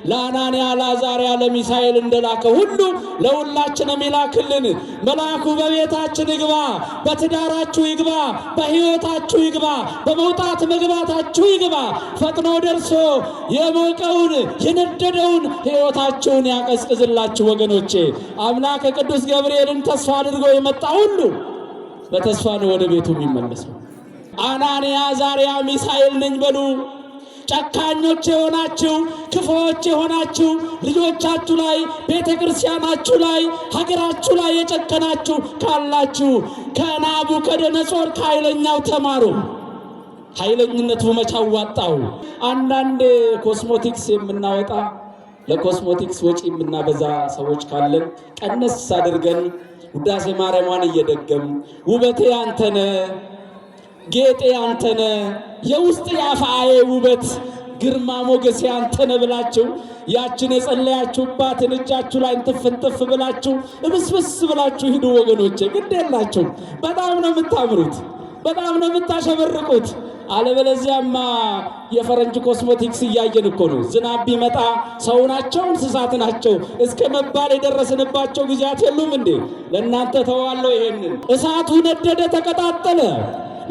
ለአናንያ ለአዛርያ ለሚሳኤል እንደላከ ሁሉ ለሁላችንም ይላክልን። መልአኩ በቤታችን ይግባ፣ በትዳራችሁ ይግባ፣ በሕይወታችሁ ይግባ፣ በመውጣት መግባታችሁ ይግባ። ፈጥኖ ደርሶ የሞቀውን የነደደውን ሕይወታችሁን ያቀዝቅዝላችሁ ወገኖቼ። አምላክ ቅዱስ ገብርኤልን ተስፋ አድርጎ የመጣ ሁሉ በተስፋ ነው ወደ ቤቱ የሚመለሰው። አናንያ አዛርያ ሚሳኤል ነኝ በሉ። ጨካኞች የሆናችሁ ክፉዎች የሆናችሁ ልጆቻችሁ ላይ ቤተ ክርስቲያናችሁ ላይ ሀገራችሁ ላይ የጨከናችሁ ካላችሁ ከናቡከደነጾር ከኃይለኛው ተማሩ። ኃይለኝነቱ መች አዋጣው? አንዳንድ ኮስሞቲክስ የምናወጣ ለኮስሞቲክስ ወጪ የምናበዛ ሰዎች ካለን ቀነስ አድርገን ውዳሴ ማርያምን እየደገም ውበቴ አንተነ ጌጤ አንተነ የውስጥ ያፋዬ ውበት ግርማ ሞገሴ አንተነ ብላችሁ ያችን የጸለያችሁባትን እጃችሁ ላይ እንትፍንጥፍ ብላችሁ እብስብስ ብላችሁ ሂዱ ወገኖቼ። ግድ የላችሁ። በጣም ነው የምታምሩት፣ በጣም ነው የምታሸበርቁት። አለበለዚያማ የፈረንጅ ኮስሞቲክስ እያየን እኮ ነው። ዝናብ ቢመጣ ሰው ናቸው እንስሳት ናቸው እስከ መባል የደረስንባቸው ጊዜያት የሉም እንዴ? ለእናንተ ተዋለው። ይሄንን እሳቱ ነደደ፣ ተቀጣጠለ።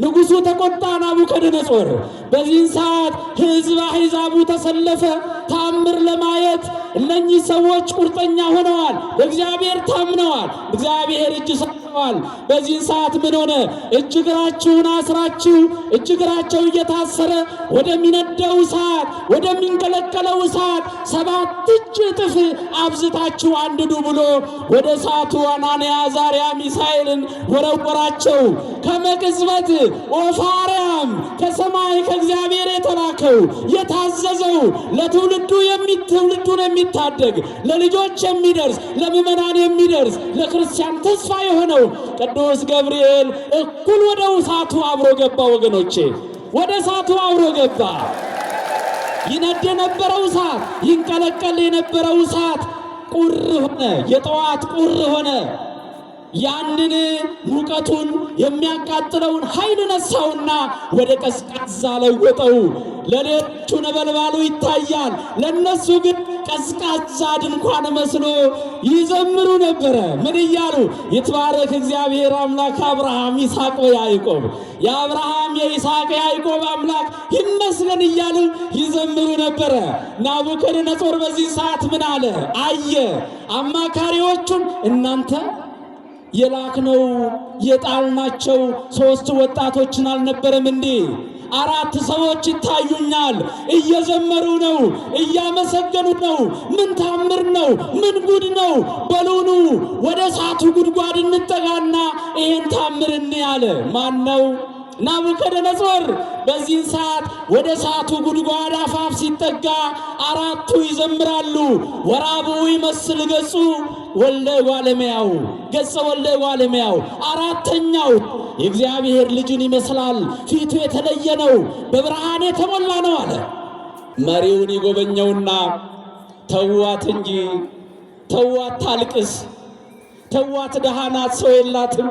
ንጉሡ ተቆጣ፣ ናቡከደነጾር። በዚህ ሰዓት ሕዝብ አሕዛቡ ተሰለፈ ተአምር ለማየት። እነኚህ ሰዎች ቁርጠኛ ሆነዋል፣ በእግዚአብሔር ታምነዋል፣ እግዚአብሔር እጅ ሰጥተዋል። በዚህ ሰዓት ምን ሆነ? እጅ እግራችሁን አስራችሁ እጅ እግራቸው እየታሰረ ወደሚነደው እሳት ወደሚንቀለቀለው እሳት 7 እጅ እጥፍ አብዝታችሁ አንድዱ ብሎ ወደ እሳቱ አናንያ አዛርያ ሚሳኤልን ወረወራቸው። ከመቅጽበት ኦፋርያም ከሰማይ ከእግዚአብሔር የተላከው የታዘዘው ትውልዱን የሚታደግ ለልጆች የሚደርስ ለምእመናን የሚደርስ ለክርስቲያን ተስፋ የሆነው ቅዱስ ገብርኤል እኩል ወደ እሳቱ አብሮ ገባ ወገኖቼ። ወደ እሳቱ አብሮ ገባ። ይነድ የነበረው እሳት፣ ይንቀለቀል የነበረው እሳት ቁር ሆነ፣ የጠዋት ቁር ሆነ። ያንን ሙቀቱን የሚያቃጥለውን ኃይል ነሳውና ወደ ቀዝቃዛ ለወጠው። ለሌሎቹ ነበልባሉ ይታያል፣ ለነሱ ግን ቀዝቃዛ ድንኳን መስሎ ይዘምሩ ነበረ። ምን እያሉ? ይትባረክ እግዚአብሔር አምላክ አብርሃም ይስሐቅ ወያዕቆብ፣ የአብርሃም የይስሐቅ የያዕቆብ አምላክ ይመስገን እያሉ ይዘምሩ ነበረ። ናቡከደነጾር በዚህ ሰዓት ምን አለ? አየ አማካሪዎቹን፣ እናንተ የላክነው የጣልናቸው 3 ወጣቶችን አልነበረም እንዴ? 4 ሰዎች ይታዩኛል፣ እየዘመሩ ነው፣ እያመሰገኑ ነው። ምን ታምር ነው? ምን ጉድ ነው? በሉኑ ወደ እሳቱ ጉድጓድ እንጠጋና ይሄን ታምር እንያለ። ማን ነው? ናቡከደነጾር። በዚህ ሰዓት ወደ እሳቱ ጉድጓድ አፋፍ ሲጠጋ 4ቱ ይዘምራሉ። ወራቡ ይመስል ገጹ ወልደ ዋለሚያው ገጸ ወልደ ዋለሚያው። 4ተኛው የእግዚአብሔር ልጅን ይመስላል፣ ፊቱ የተለየ ነው፣ በብርሃን የተሞላ ነው አለ። መሪውን ይጎበኘውና ተዋት እንጂ ተዋት፣ ታልቅስ፣ ተዋት፣ ደሃ ናት፣ ሰው የላትም፣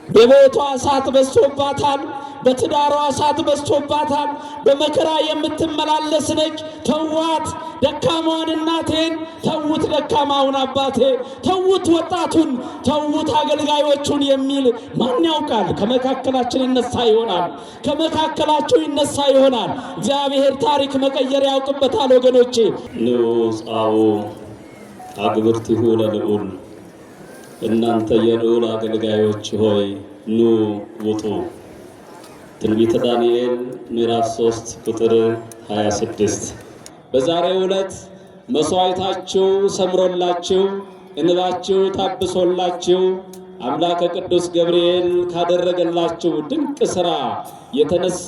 በቤቷ እሳት በዝቶባታል፣ በትዳሯ እሳት በዝቶባታል፣ በመከራ የምትመላለስ ነች። ተዋት፣ ደካማዋን እናቴን ተውት፣ ደካማውን አባቴ ተውት፣ ወጣቱን ተውት፣ አገልጋዮቹን የሚል ማን ያውቃል? ከመካከላችን ይነሳ ይሆናል፣ ከመካከላቸው ይነሳ ይሆናል። እግዚአብሔር ታሪክ መቀየር ያውቅበታል ወገኖቼ። ንዑፃው አግብርቲሁ ለልዑል፣ እናንተ የልዑል አገልጋዮች ሆይ ኑ ውጡ። ትንቢተ ዳንኤል ምዕራፍ 3 ቁጥር 26። በዛሬው ዕለት መስዋዕታችሁ ሰምሮላችሁ እንባችሁ ታብሶላችሁ አምላከ ቅዱስ ገብርኤል ካደረገላችሁ ድንቅ ሥራ የተነሳ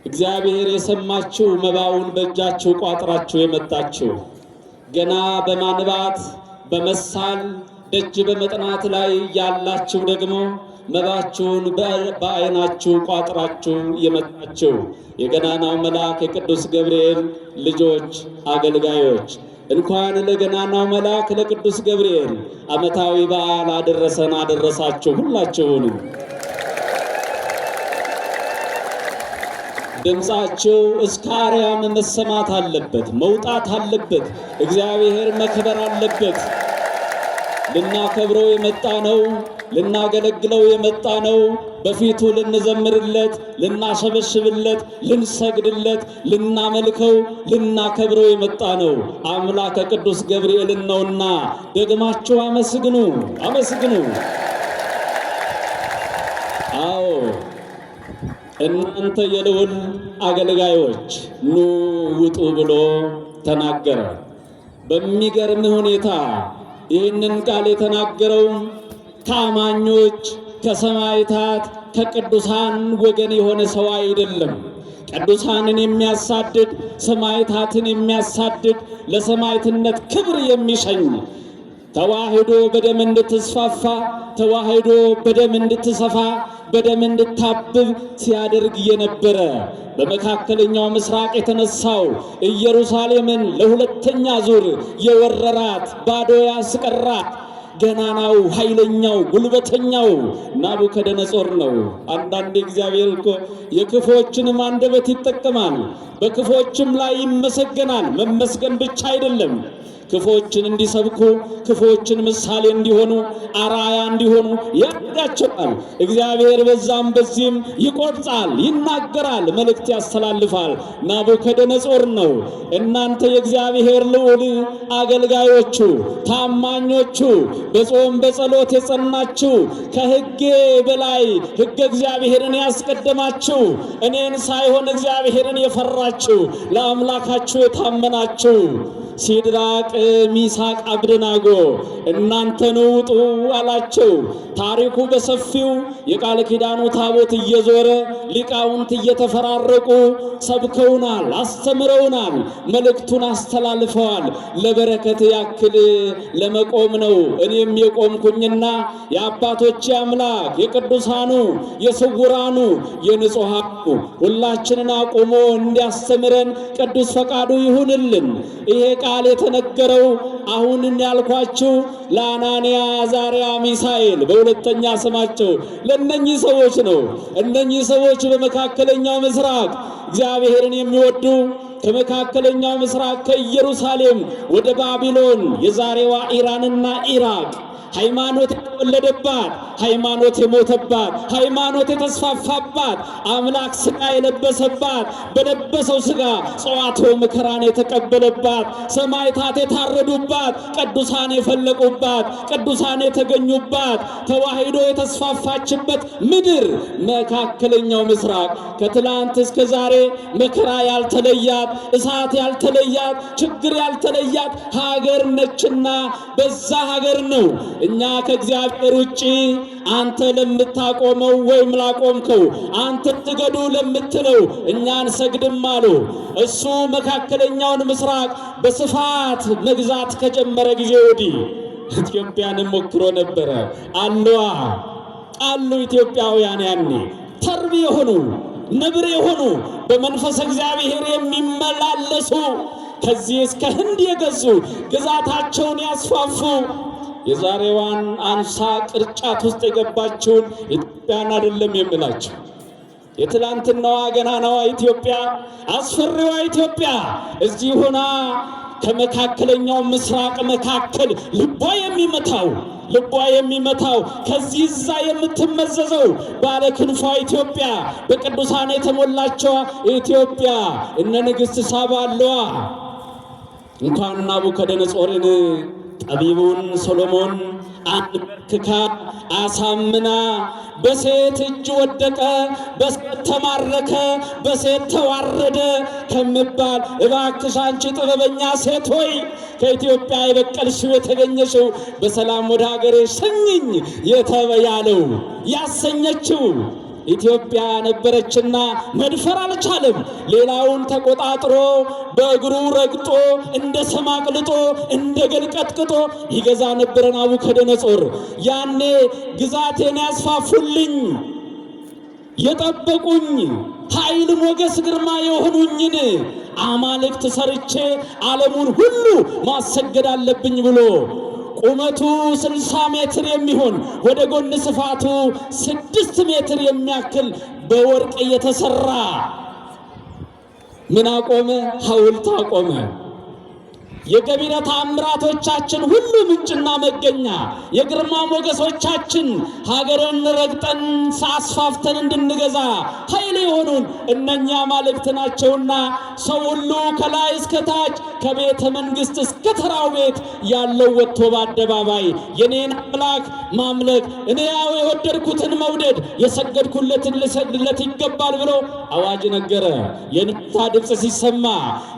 እግዚአብሔር የሰማችሁ መባውን በእጃችሁ ቋጥራችሁ የመጣችሁ ገና በማንባት በመሳል ደጅ በመጥናት ላይ ያላችሁ ደግሞ መባችሁን በዓይናችሁ ቋጥራችሁ የመጣችሁ የገናናው መልአክ የቅዱስ ገብርኤል ልጆች አገልጋዮች እንኳን ለገናናው መልአክ ለቅዱስ ገብርኤል ዓመታዊ በዓል አደረሰን አደረሳችሁ። ሁላችሁንም ድምፃቸው እስከ አርያም መሰማት አለበት፣ መውጣት አለበት። እግዚአብሔር መክበር አለበት። ልናከብረው የመጣ ነው፣ ልናገለግለው የመጣ ነው። በፊቱ ልንዘምርለት፣ ልናሸበሽብለት፣ ልንሰግድለት፣ ልናመልከው፣ ልናከብረው የመጣ ነው። አምላከ ቅዱስ ገብርኤልን ነውና ደግማችሁ አመስግኑ፣ አመስግኑ። አዎ እናንተ የልዑል አገልጋዮች ኑ ውጡ ብሎ ተናገረ። በሚገርም ሁኔታ ይህንን ቃል የተናገረው ከአማኞች ከሰማዕታት ከቅዱሳን ወገን የሆነ ሰው አይደለም። ቅዱሳንን የሚያሳድድ ሰማዕታትን የሚያሳድድ ለሰማዕትነት ክብር የሚሸኝ ተዋህዶ በደም እንድትስፋፋ ተዋህዶ በደም እንድትሰፋ በደም እንድታብብ ሲያደርግ የነበረ በመካከለኛው ምስራቅ የተነሳው ኢየሩሳሌምን ለሁለተኛ ዙር የወረራት ባዶ ያስቀራት ገናናው ኃይለኛው ጉልበተኛው ናቡከደነጾር ነው። አንዳንድ እግዚአብሔር እኮ የክፎችንም አንደበት ይጠቀማል፣ በክፎችም ላይ ይመሰገናል። መመስገን ብቻ አይደለም፣ ክፎችን እንዲሰብኩ ክፎችን ምሳሌ እንዲሆኑ አራያ እንዲሆኑ ያደርጋቸዋል። እግዚአብሔር በዛም በዚህም ይቆርጻል፣ ይናገራል፣ መልእክት ያስተላልፋል። ናቡከደነጾር ነው። እናንተ የእግዚአብሔር ልዑል አገልጋዮቹ ታማኞቹ በጾም በጸሎት የጸናችሁ ከሕጌ በላይ ሕገ እግዚአብሔርን ያስቀደማችሁ እኔን ሳይሆን እግዚአብሔርን የፈራችሁ ለአምላካችሁ የታመናችሁ ሲድራቅ ሚሳቅ አብደናጎ እናንተን ውጡ አላቸው። ታሪኩ በሰፊው የቃል ኪዳኑ ታቦት እየዞረ ሊቃውንት እየተፈራረቁ ሰብከውናል፣ አስተምረውናል፣ መልእክቱን አስተላልፈዋል። ለበረከት ያክል ለመቆም ነው እኔም የቆምኩኝና የአባቶች አምላክ የቅዱሳኑ የስውራኑ የንጹሃኑ ሁላችንን አቁሞ እንዲያስተምረን ቅዱስ ፈቃዱ ይሁንልን። ይሄ ቃል የተነገረው አሁን ያልኳችሁ ለአናንያ አዛርያ ሚሳኤል በሁለተኛ ስማቸው ለነኚህ ሰዎች ነው። እነኚህ ሰዎች በመካከለኛው ምስራቅ እግዚአብሔርን የሚወዱ ከመካከለኛው ምስራቅ ከኢየሩሳሌም ወደ ባቢሎን የዛሬዋ ኢራንና ኢራቅ ሃይማኖት የተወለደባት ሃይማኖት የሞተባት ሃይማኖት የተስፋፋባት አምላክ ሥጋ የለበሰባት በለበሰው ሥጋ ጸዋቶ መከራን የተቀበለባት ሰማዕታት የታረዱባት ቅዱሳን የፈለቁባት ቅዱሳን የተገኙባት ተዋህዶ የተስፋፋችበት ምድር መካከለኛው ምስራቅ ከትላንት እስከ ዛሬ መከራ ያልተለያት እሳት ያልተለያት ችግር ያልተለያት ሀገር ነችና በዛ ሀገር ነው እኛ ከእግዚአብሔር ውጪ አንተ ለምታቆመው ወይም ላቆምከው አንተ ትገዱ ለምትለው እኛን ሰግድም አሉ። እሱ መካከለኛውን ምስራቅ በስፋት መግዛት ከጀመረ ጊዜ ወዲህ ኢትዮጵያንም ሞክሮ ነበረ። አሉ ኢትዮጵያውያን ያኔ ተርቢ የሆኑ ነብር የሆኑ በመንፈስ እግዚአብሔር የሚመላለሱ ከዚህ እስከ ህንድ የገዙ ግዛታቸውን ያስፋፉ የዛሬዋን አንሳ ቅርጫት ውስጥ የገባችውን ኢትዮጵያን አይደለም የምላቸው። የትላንትናዋ ገናናዋ ኢትዮጵያ አስፈሪዋ ኢትዮጵያ እዚህ ሆና ከመካከለኛው ምስራቅ መካከል ልቧ የሚመታው ከዚህ እዛ የምትመዘዘው ባለ ክንፏ ኢትዮጵያ በቅዱሳን የተሞላችዋ ኢትዮጵያ እነ ንግሥት ሳባ አለዋ። እንኳን ናቡከደነጾርን ጠቢቡን ሰሎሞን አንበርክካ አሳምና በሴት እጅ ወደቀ፣ በሴት ተማረከ፣ በሴት ተዋረደ ከምባል እባክሽ አንቺ ጥበበኛ ሴት ሆይ ከኢትዮጵያ የበቀልሽው የተገኘሽው በሰላም ወደ ሀገሬ ሸኝኝ የተበያለው ያሰኘችው ኢትዮጵያ ነበረችና መድፈር አልቻለም። ሌላውን ተቆጣጥሮ በእግሩ ረግጦ እንደ ሰም አቅልጦ እንደ ገል ቀጥቅጦ ይገዛ ነበረ ናቡከደነጾር። ያኔ ግዛቴን ያስፋፉልኝ የጠበቁኝ ኃይል ሞገስ ግርማ የሆኑኝን አማልክት ሰርቼ ዓለሙን ሁሉ ማሰገድ አለብኝ ብሎ ቁመቱ 60 ሜትር የሚሆን ወደ ጎን ስፋቱ 6 ሜትር የሚያክል በወርቅ የተሰራ ምን አቆመ? ሐውልት አቆመ። የገቢረ ተአምራቶቻችን ሁሉ ምንጭና መገኛ የግርማ ሞገሶቻችን ሀገርን ረግጠን አስፋፍተን እንድንገዛ ኃይል የሆኑን እነኛ አማልክት ናቸውና ሰው ሁሉ ከላይ እስከ ታች ከቤተ መንግሥት እስከ ተራው ቤት ያለው ወጥቶ በአደባባይ የኔን አምላክ ማምለክ እኔ ያው የወደድኩትን መውደድ የሰገድኩለትን ልሰግድለት ይገባል ብሎ አዋጅ ነገረ። የንታ ድምፅ ሲሰማ፣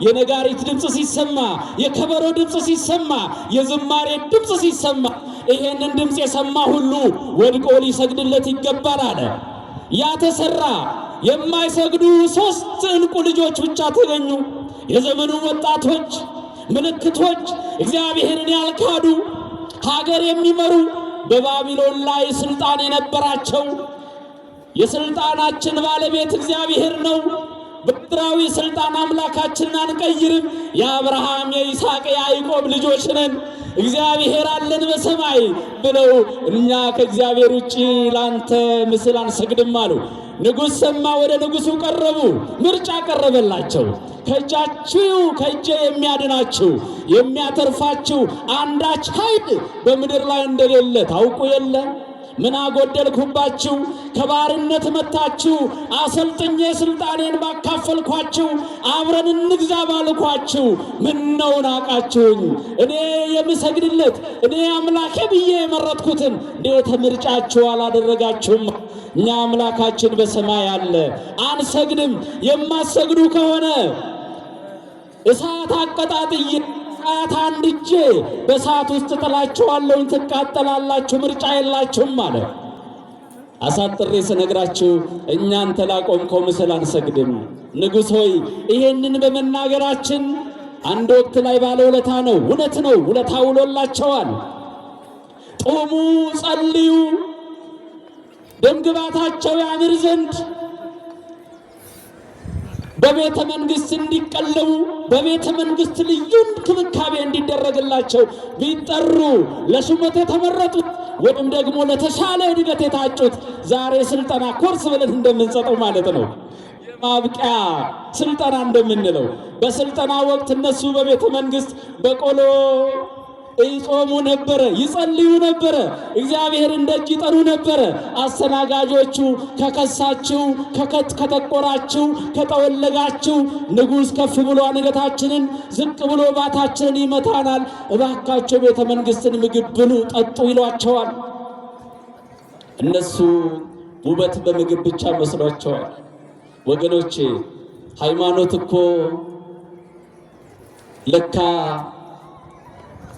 የነጋሪት ድምፅ ሲሰማ፣ የከበሮ ድምፅ ሲሰማ፣ የዝማሬ ድምፅ ሲሰማ ይሄንን ድምፅ የሰማ ሁሉ ወድቆ ሊሰግድለት ይገባል አለ። ያ ተሰራ። የማይሰግዱ 3 ዕንቁ ልጆች ብቻ ተገኙ። የዘመኑ ወጣቶች ምልክቶች፣ እግዚአብሔርን ያልካዱ ሀገር የሚመሩ በባቢሎን ላይ ስልጣን የነበራቸው የስልጣናችን ባለቤት እግዚአብሔር ነው። በምድራዊ ስልጣን አምላካችንን አንቀይርም። የአብርሃም የይስሐቅ የያዕቆብ ልጆች ነን፣ እግዚአብሔር አለን በሰማይ ብለው እኛ ከእግዚአብሔር ውጪ ላንተ ምስል አንሰግድም አሉ። ንጉሥ ሰማ። ወደ ንጉሡ ቀረቡ። ምርጫ ቀረበላቸው። ከእጄ የሚያድናችሁ የሚያተርፋችሁ አንዳች ኃይል በምድር ላይ እንደሌለ ታውቁ የለ? ምን አጎደልኩባችሁ? ከባርነት መታችሁ አሰልጥኜ ስልጣኔን ባካፈልኳችሁ፣ አብረን እንግዛ ባልኳችሁ ምን ነው ናቃችሁኝ? እኔ የምሰግድለት እኔ አምላኬ ብዬ የመረጥኩትን እንዴት ምርጫችሁ አላደረጋችሁም? እኛ አምላካችን በሰማይ አለ፣ አንሰግድም። የማሰግዱ ከሆነ እሳት አቀጣጥዬ እሳት አንድጄ በእሳት ውስጥ ጥላችኋለሁ፣ ትቃጠላላችሁ፣ ምርጫ የላችሁም አለ። አሳጥሬ ስነግራችሁ እኛን ላቆምከው ምስል አንሰግድም። ንጉሥ ሆይ ይሄንን በመናገራችን አንድ ወቅት ላይ ባለውለታ ነው። እውነት ነው፣ ውለታ ውሎላቸዋል። ጦሙ፣ ጸልዩ፣ ደምግባታቸው ያምር ዘንድ በቤተ መንግሥት እንዲቀለቡ በቤተ መንግሥት ልዩ እንክብካቤ እንዲደረግላቸው ቢጠሩ ለሹመት የተመረጡት ወይም ደግሞ ለተሻለ እድገት የታጩት ዛሬ ስልጠና ኮርስ ብለን እንደምንሰጠው ማለት ነው። ማብቂያ ስልጠና እንደምንለው በስልጠና ወቅት እነሱ በቤተ መንግሥት በቆሎ ይጾሙ ነበረ፣ ይጸልዩ ነበረ፣ እግዚአብሔርን ደጅ ይጠሩ ነበረ። አስተናጋጆቹ ከከሳችሁ፣ ከጠቆራችሁ፣ ከጠወለጋችሁ ንጉሥ ከፍ ብሎ አንገታችንን ዝቅ ብሎ ባታችንን ይመታናል፣ እባካቸው ቤተ መንግሥትን ምግብ ብሉ ጠጡ ይሏቸዋል። እነሱ ውበት በምግብ ብቻ መስሏቸዋል። ወገኖቼ ሃይማኖት እኮ ለካ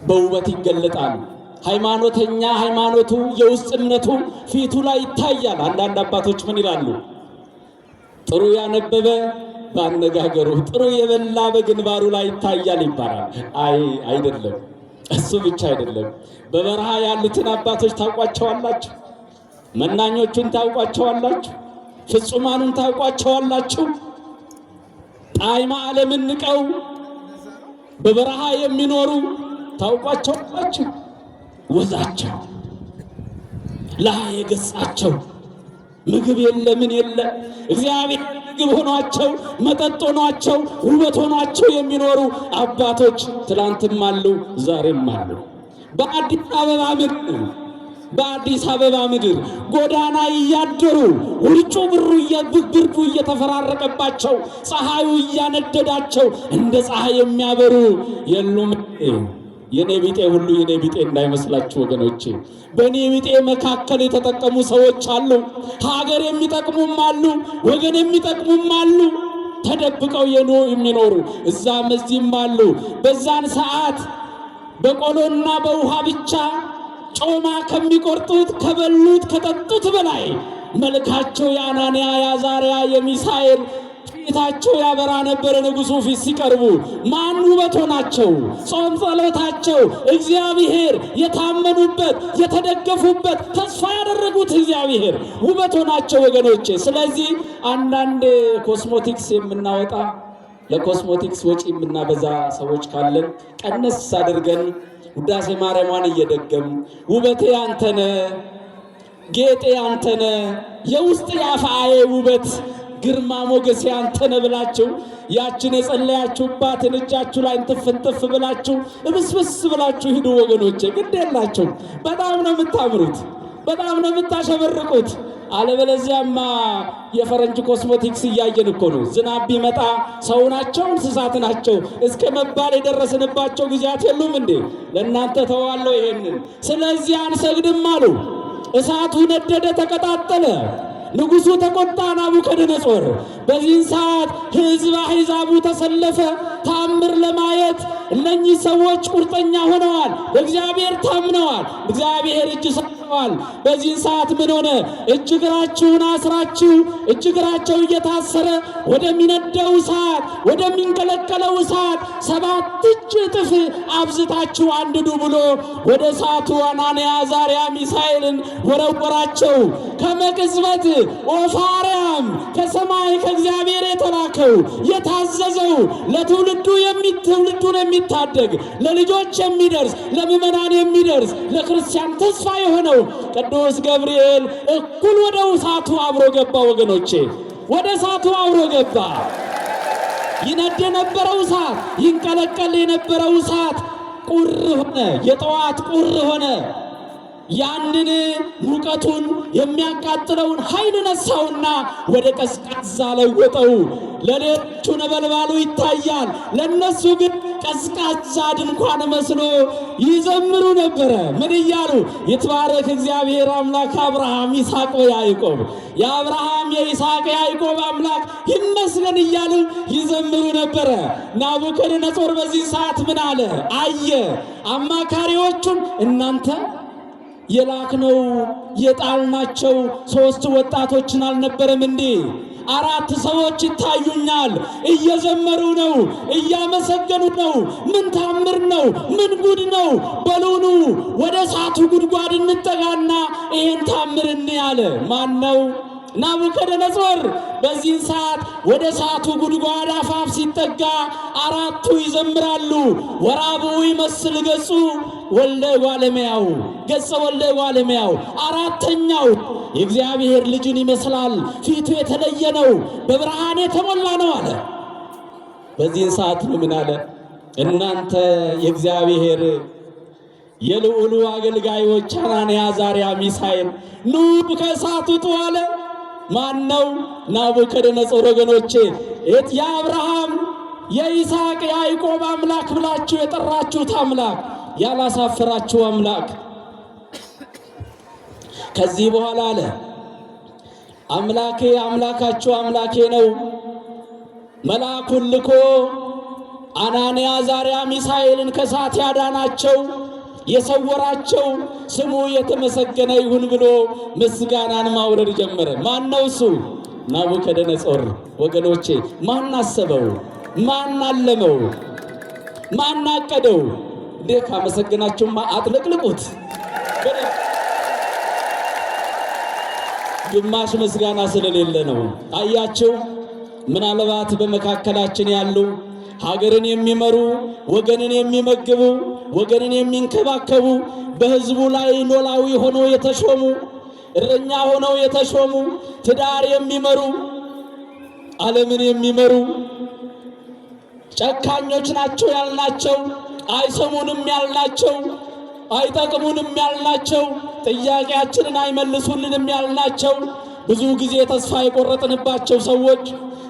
በውበት ይገለጣል። ሃይማኖተኛ ሃይማኖቱ የውስጥ እምነቱ ፊቱ ላይ ይታያል። አንዳንድ አባቶች ምን ይላሉ? ጥሩ ያነበበ ባነጋገሩ፣ ጥሩ የበላ በግንባሩ ላይ ይታያል ይባላል። አይደለም፣ እሱ ብቻ አይደለም። በበረሃ ያሉትን አባቶች ታውቋቸዋላችሁ። መናኞቹን ታውቋቸዋላችሁ። ፍጹማኑን ታውቋቸዋላችሁ። ጣዕመ ዓለምን ንቀው በበረሃ የሚኖሩ ታውቋቸዋላችሁ። ወዛቸው ላይ የገጻቸው ምግብ የለ ምን የለ እግዚአብሔር ምግብ ሆኗቸው መጠጥ ሆኗቸው ውበት ሆኗቸው የሚኖሩ አባቶች ትላንትም አሉ፣ ዛሬም አሉ። በአዲስ አበባ ምድር ጎዳና እያደሩ ውርጩ ብርዱ እየተፈራረቀባቸው ፀሐዩ እያነደዳቸው እንደ ፀሐይ የሚያበሩ የሉም። የኔ ቢጤ ሁሉ የኔ ቢጤ እንዳይመስላችሁ ወገኖቼ። በኔ ቢጤ መካከል የተጠቀሙ ሰዎች አሉ። ሀገር የሚጠቅሙም አሉ፣ ወገን የሚጠቅሙም አሉ። ተደብቀው የሚኖሩ እዛም እዚህም አሉ። በዛን ሰዓት በቆሎና በውሃ ብቻ ጮማ ከሚቆርጡት ከበሉት ከጠጡት በላይ መልካቸው የአናንያ የአዛርያ የሚሳኤል ፊታቸው ያበራ ነበረ። ንጉሡ ፊት ሲቀርቡ ማን ውበት ሆናቸው? ጾም ጸሎታቸው እግዚአብሔር የታመኑበት የተደገፉበት ተስፋ ያደረጉት እግዚአብሔር ውበት ሆናቸው ወገኖቼ። ስለዚህ አንዳንድ ኮስሞቲክስ የምናወጣ ለኮስሞቲክስ ወጪ የምናበዛ ሰዎች ካለን ቀነስ አድርገን ውዳሴ ማርያምን እየደገም ውበቴ አንተነ ጌጤ አንተነ የውስጥ ያፋዬ ውበት ግርማ ሞገስ ያንተ ነው ብላችሁ ያችን የጸለያችሁባትን እጃችሁ ላይ እንትፍንጥፍ ብላችሁ እብስብስ ብላችሁ ሂዱ ወገኖቼ። ግድ የላችሁ። በጣም ነው የምታምሩት፣ በጣም ነው የምታሸበርቁት። አለበለዚያማ የፈረንጅ ኮስሞቲክስ እያየን እኮ ነው። ዝናብ ቢመጣ ሰው ናቸው እንስሳት ናቸው እስከ መባል የደረስንባቸው ጊዜያት የሉም እንዴ? ለእናንተ ተዋለው ይሄንን። ስለዚህ አንሰግድም አሉ። እሳቱ ነደደ፣ ተቀጣጠለ። ንጉሡ ተቆጣ፣ ናቡከደነጾር። በዚህን ሰዓት ሕዝብ አሕዛቡ ተሰለፈ ታምር ለማየት። እነኚህ ሰዎች ቁርጠኛ ሆነዋል፣ በእግዚአብሔር ታምነዋል፣ እግዚአብሔር እጅ ሰጥተዋል። በዚህን ሰዓት ምን ሆነ? እጅ እግራችሁን አስራችሁ እጅ እግራቸው እየታሰረ ወደሚነደው እሳት ወደሚንቀለቀለው እሳት 7 እጅ እጥፍ አብዝታችሁ አንድዱ ብሎ ወደ እሳቱ አናንያ አዛርያ ሚሳኤልን ወረወራቸው። ከመቅጽበት ኦፋርያም ከሰማይ ከእግዚአብሔር የተላከው የታዘዘው ለትውልዱን የሚታደግ ለልጆች የሚደርስ ለምእመናን የሚደርስ ለክርስቲያን ተስፋ የሆነው ቅዱስ ገብርኤል እኩል ወደ እሳቱ አብሮ ገባ። ወገኖቼ ወደ እሳቱ አብሮ ገባ። ይነድ የነበረው እሳት፣ ይንቀለቀል የነበረው እሳት ቁር ሆነ፣ የጠዋት ቁር ሆነ። ያንን ሙቀቱን የሚያቃጥለውን ኃይል ነሳውና ወደ ቀዝቃዛ ለወጠው። ለሌሎቹ ነበልባሉ ይታያል፣ ለነሱ ግን ቀዝቃዛ ድንኳን መስሎ ይዘምሩ ነበረ። ምን እያሉ? ይትባረክ እግዚአብሔር አምላክ አብርሃም ይስሐቅ ወያዕቆብ፣ የአብርሃም የይስሐቅ የያዕቆብ አምላክ ይመስገን እያሉ ይዘምሩ ነበረ። ናቡከደነጾር በዚህ ሰዓት ምን አለ? አየ አማካሪዎቹን፣ እናንተ የላክነው የጣልናቸው 3 ወጣቶችን አልነበረም እንዴ? 4 ሰዎች ይታዩኛል፣ እየዘመሩ ነው፣ እያመሰገኑ ነው። ምን ታምር ነው? ምን ጉድ ነው? በሉኑ ወደ እሳቱ ጉድጓድ እንጠጋና ይሄን ታምር እንያለ። ማን ነው? ናቡከደነጾር። በዚህ ሰዓት ወደ እሳቱ ጉድጓድ አፋፍ ሲጠጋ 4ቱ ይዘምራሉ። ወራብኡ ይመስል ገጹ ወልደ ጓለመያው፣ ገጸ ወልደ ጓለመያው። 4ተኛው የእግዚአብሔር ልጅን ይመስላል፣ ፊቱ የተለየ ነው፣ በብርሃን የተሞላ ነው አለ። በዚህ ሰዓት ምን አለ? እናንተ የእግዚአብሔር የልዑሉ አገልጋዮች አናንያ አዛርያ ሚሳኤል ኑ ከእሳቱ ውጡ አለ። ማን ነው? ናቡከደነጾር። ወገኖቼ የአብርሃም የይስሐቅ የያዕቆብ አምላክ ብላችሁ የጠራችሁት አምላክ፣ ያላሳፈራችሁ አምላክ። ከዚህ በኋላ አለ አምላኬ አምላካችሁ አምላኬ ነው። መልአኩን ልኮ አናንያ አዛርያ ሚሳኤልን ከእሳት ያዳናቸው የሰወራቸው ስሙ የተመሰገነ ይሁን ብሎ ምስጋናን ማውረድ ጀመረ። ማን ነው እሱ? ናቡከደነጾር። ወገኖቼ ማን አሰበው? ማን አለመው? ማን አቀደው? እንዴ ካመሰገናችሁማ አጥለቅልቁት። ግማሽ ምስጋና ስለሌለ ነው። አያችሁ፣ ምናልባት በመካከላችን ያሉ ሀገርን የሚመሩ ወገንን የሚመግቡ ወገንን የሚንከባከቡ በሕዝቡ ላይ ኖላዊ ሆኖ የተሾሙ እረኛ ሆነው የተሾሙ ትዳር የሚመሩ ዓለምን የሚመሩ ጨካኞች ናቸው ያልናቸው፣ አይሰሙንም ያልናቸው፣ አይጠቅሙንም ያልናቸው፣ ጥያቄያችንን አይመልሱልንም ያልናቸው፣ ብዙ ጊዜ ተስፋ የቆረጥንባቸው ሰዎች፣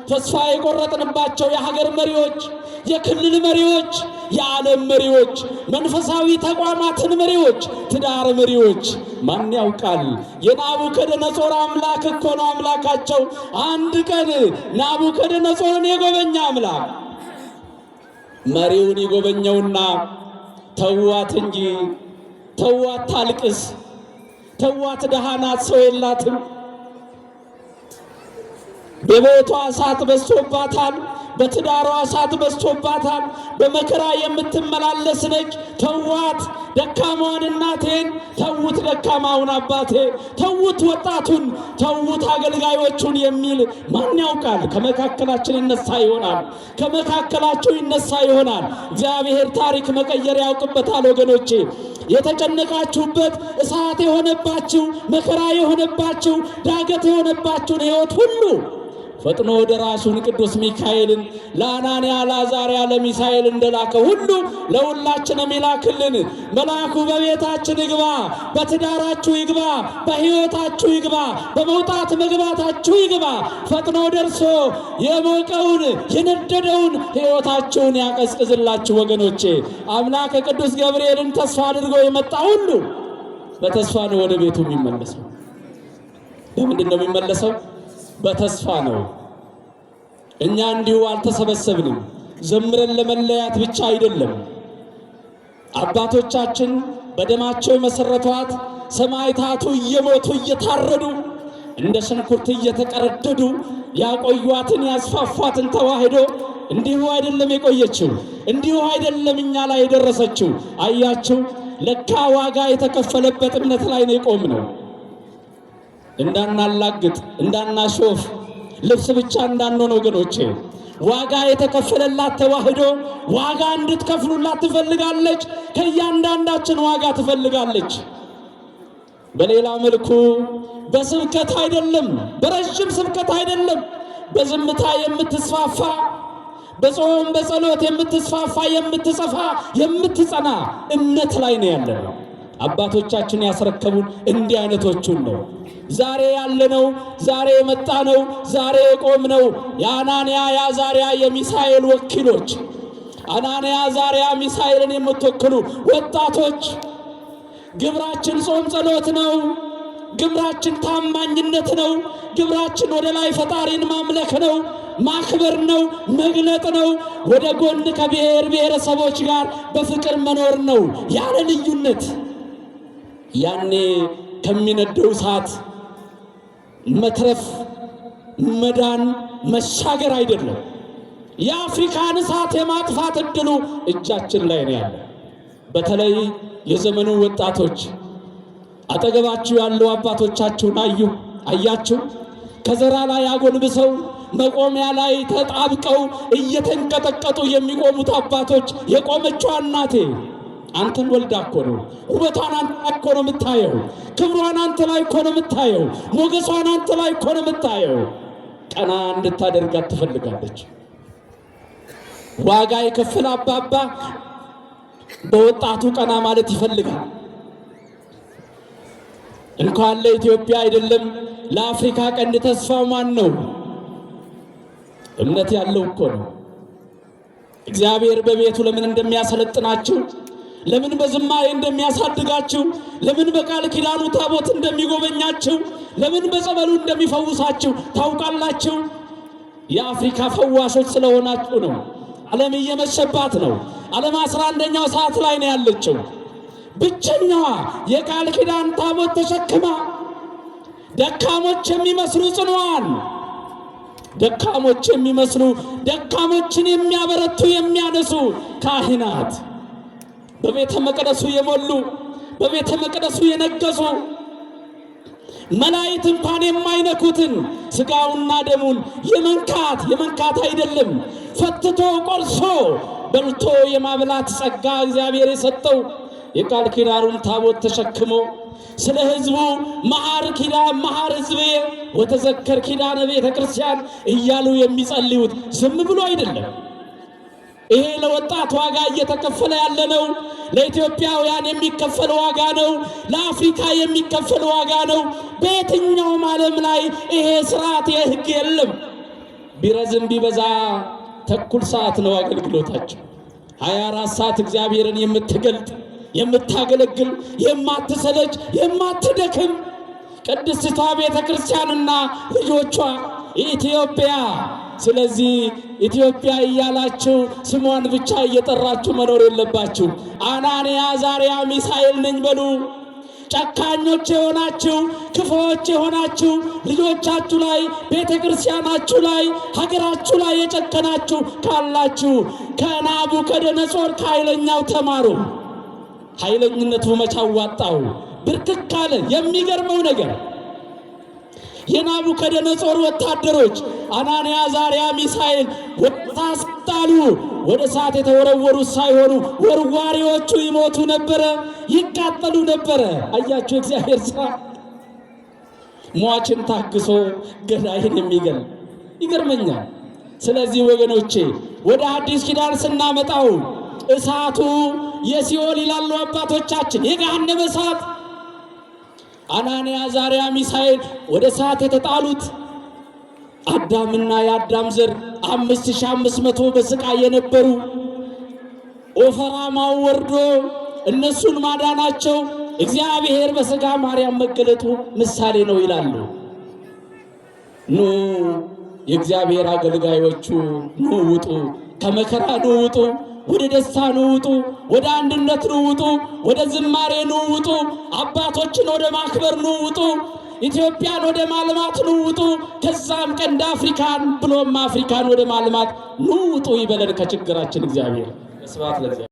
ተስፋ የቆረጥንባቸው የሀገር መሪዎች፣ የክልል መሪዎች፣ የዓለም መሪዎች፣ መንፈሳዊ ተቋማትን መሪዎች፣ ትዳር መሪዎች ማን ያውቃል? የናቡከደነጾር አምላክ እኮ ነው አምላካቸው። አንድ ቀን ናቡከደነጾርን የጎበኛ አምላክ መሪውን የጎበኘውና ተዋት እንጂ ተዋት ታልቅስ፣ ተዋት ደሃ ናት ሰው የላትም፣ በቤቷ እሳት በዝቶባታል፣ በትዳሯ እሳት በዝቶባታል፣ በመከራ የምትመላለስ ነች፣ ተዋት ደካማዋን እናቴን፣ ተውት ደካማውን አባቴ፣ ተውት ወጣቱን፣ ተውት አገልጋዮቹን የሚል ማን ያውቃል? ከመካከላችን ይነሳ ይሆናል። ከመካከላችሁ ይነሳ ይሆናል። እግዚአብሔር ታሪክ መቀየር ያውቅበታል። ወገኖቼ የተጨነቃችሁበት እሳት የሆነባችሁ መከራ የሆነባችሁ ዳገት የሆነባችሁን ሕይወት ሁሉ ፈጥኖ ደራሹን ቅዱስ ሚካኤልን ለአናንያ ለአዛርያ ለሚሳኤል እንደላከ ሁሉ ለሁላችንም ይላክልን። መልአኩ በቤታችን ይግባ፣ በትዳራችሁ ይግባ፣ በሕይወታችሁ ይግባ፣ በመውጣት መግባታችሁ ይግባ። ፈጥኖ ደርሶ የሞቀውን የነደደውን ሕይወታችሁን ያቀዝቅዝላችሁ። ወገኖቼ አምላከ ቅዱስ ገብርኤልን ተስፋ አድርጎ የመጣ ሁሉ በተስፋ ነው ወደ ቤቱ የሚመለሰው። በምንድን ነው የሚመለሰው? በተስፋ ነው። እኛ እንዲሁ አልተሰበሰብንም። ዘምረን ለመለያት ብቻ አይደለም። አባቶቻችን በደማቸው የመሰረቷት ሰማዕታቱ እየሞቱ እየታረዱ እንደ ሽንኩርት እየተቀረደዱ ያቆዩዋትን ያስፋፏትን ተዋህዶ እንዲሁ አይደለም የቆየችው፣ እንዲሁ አይደለም እኛ ላይ የደረሰችው። አያችሁ፣ ለካ ዋጋ የተከፈለበት እምነት ላይ ነው የቆምነው። እንዳናላግጥ እንዳናሾፍ ልብስ ብቻ እንዳንሆን ወገኖቼ፣ ዋጋ የተከፈለላት ተዋህዶ ዋጋ እንድትከፍሉላት ትፈልጋለች። ከእያንዳንዳችን ዋጋ ትፈልጋለች። በሌላ መልኩ በስብከት አይደለም፣ በረጅም ስብከት አይደለም፣ በዝምታ የምትስፋፋ በጾም በጸሎት የምትስፋፋ የምትጸፋ የምትጸና እምነት ላይ ነው ያለነው። አባቶቻችን ያስረከቡን እንዲህ አይነቶቹን ነው። ዛሬ ያለነው፣ ዛሬ የመጣነው፣ ዛሬ የቆምነው የአናንያ የአዛርያ የሚሳኤል ወኪሎች፣ አናንያ አዛርያ ሚሳኤልን የምትወክሉ ወጣቶች፣ ግብራችን ጾም ጸሎት ነው። ግብራችን ታማኝነት ነው። ግብራችን ወደ ላይ ፈጣሪን ማምለክ ነው፣ ማክበር ነው፣ መግለጥ ነው። ወደ ጎን ከብሔር ብሔረሰቦች ጋር በፍቅር መኖር ነው ያለ ልዩነት። ያኔ ከሚነደው እሳት መትረፍ፣ መዳን፣ መሻገር አይደለም። የአፍሪካን እሳት የማጥፋት እድሉ እጃችን ላይ ነው ያለ። በተለይ የዘመኑ ወጣቶች አጠገባችሁ ያሉ አባቶቻችሁን አያችሁ? ከዘራ ላይ አጎንብሰው መቆሚያ ላይ ተጣብቀው እየተንቀጠቀጡ የሚቆሙት አባቶች። የቆመችው እናቴ አንተን ወልዳ እኮ ነው። ውበቷን አንተ ላይ እኮ ነው የምታየው። ክብሯን አንተ ላይ እኮ ነው የምታየው። ሞገሷን አንተ ላይ እኮ ነው የምታየው። ቀና እንድታደርጋት ትፈልጋለች። ዋጋ የከፈለ አባባ በወጣቱ ቀና ማለት ይፈልጋል። እንኳን ለኢትዮጵያ አይደለም ለአፍሪካ ቀንድ ተስፋው ማን ነው? እምነት ያለው እኮ ነው። እግዚአብሔር በቤቱ ለምን እንደሚያሰለጥናችሁ፣ ለምን በዝማሬ እንደሚያሳድጋችሁ፣ ለምን በቃል ኪዳኑ ታቦት እንደሚጎበኛችሁ፣ ለምን በጸበሉ እንደሚፈውሳችሁ ታውቃላችሁ? የአፍሪካ ፈዋሾች ስለሆናችሁ ነው። ዓለም እየመሸባት ነው። ዓለም 11ኛው ሰዓት ላይ ነው ያለችው። ብቸኛዋ የቃል ኪዳን ታቦት ተሸክማ ደካሞች የሚመስሉ ጽኑዓን፣ ደካሞች የሚመስሉ ደካሞችን የሚያበረቱ የሚያነሱ ካህናት፣ በቤተ መቅደሱ የሞሉ በቤተ መቅደሱ የነገሱ መላእክት እንኳን የማይነኩትን ስጋውና ደሙን የመንካት አይደለም ፈትቶ ቆርሶ በልቶ የማብላት ጸጋ እግዚአብሔር የሰጠው የቃል ኪዳኑን ታቦት ተሸክሞ ስለ ሕዝቡ መሐር ሕዝቤ ወተዘከር ኪዳነ ቤተ ክርስቲያን እያሉ የሚጸልዩት ዝም ብሎ አይደለም። ይሄ ለወጣት ዋጋ እየተከፈለ ያለ ነው። ለኢትዮጵያውያን የሚከፈል ዋጋ ነው። ለአፍሪካ የሚከፈል ዋጋ ነው። በየትኛውም ዓለም ላይ ይሄ ስርዓት የሕግ የለም። ቢረዝም ቢበዛ ተኩል ሰዓት ነው አገልግሎታቸው። 24 ሰዓት እግዚአብሔርን የምትገልጥ የምታገለግል የማትሰለች የማትደክም ቅድስቷ ቤተ ክርስቲያንና ልጆቿ ኢትዮጵያ። ስለዚህ ኢትዮጵያ እያላችሁ ስሟን ብቻ እየጠራችሁ መኖር የለባችሁ። አናንያ አዛርያ ሚሳኤል ነኝ በሉ። ጨካኞች የሆናችሁ ክፉዎች የሆናችሁ ልጆቻችሁ ላይ ቤተ ክርስቲያናችሁ ላይ ሀገራችሁ ላይ የጨከናችሁ ካላችሁ ከናቡከደነጾር ከኃይለኛው ተማሩ። ኃይለኝነቱ መቼ አዋጣው? ብርክክ አለ። የሚገርመው ነገር የናቡከደነጾር ወታደሮች አናንያ አዛርያ ሚሳኤል ወታስጣሉ ወደ እሳት የተወረወሩ ሳይሆኑ ወርዋሪዎቹ ይሞቱ ነበረ፣ ይቃጠሉ ነበረ። አያችሁ እግዚአብሔር ሥራ። ሟችን ታግሶ ገዳይን የሚገል ይገርመኛል። ስለዚህ ወገኖቼ ወደ አዲስ ኪዳን ስናመጣው እሳቱ የሲኦል ይላሉ አባቶቻችን፣ የገሃነመ እሳት። አናንያ አዛርያ ሚሳኤል ወደ እሳት የተጣሉት አዳምና የአዳም ዘር 5500 በስቃይ የነበሩ ኦፈራማው ወርዶ እነሱን ማዳናቸው እግዚአብሔር በሥጋ ማርያም መገለጡ ምሳሌ ነው ይላሉ። ኑ የእግዚአብሔር አገልጋዮቹ ኑ ውጡ፣ ከመከራ ኑ ውጡ፣ ወደ ደስታ ኑ ውጡ፣ ወደ አንድነት ኑ ውጡ፣ ወደ ዝማሬ ኑ ውጡ፣ አባቶችን ወደ ማክበር ኑ ውጡ፣ ኢትዮጵያን ወደ ማልማት ኑ ውጡ፣ ከዛም ቀንድ አፍሪካን ብሎም አፍሪካን ወደ ማልማት ኑ ውጡ ይበለን ከችግራችን እግዚአብሔር። ስብሐት ለእግዚአብሔር።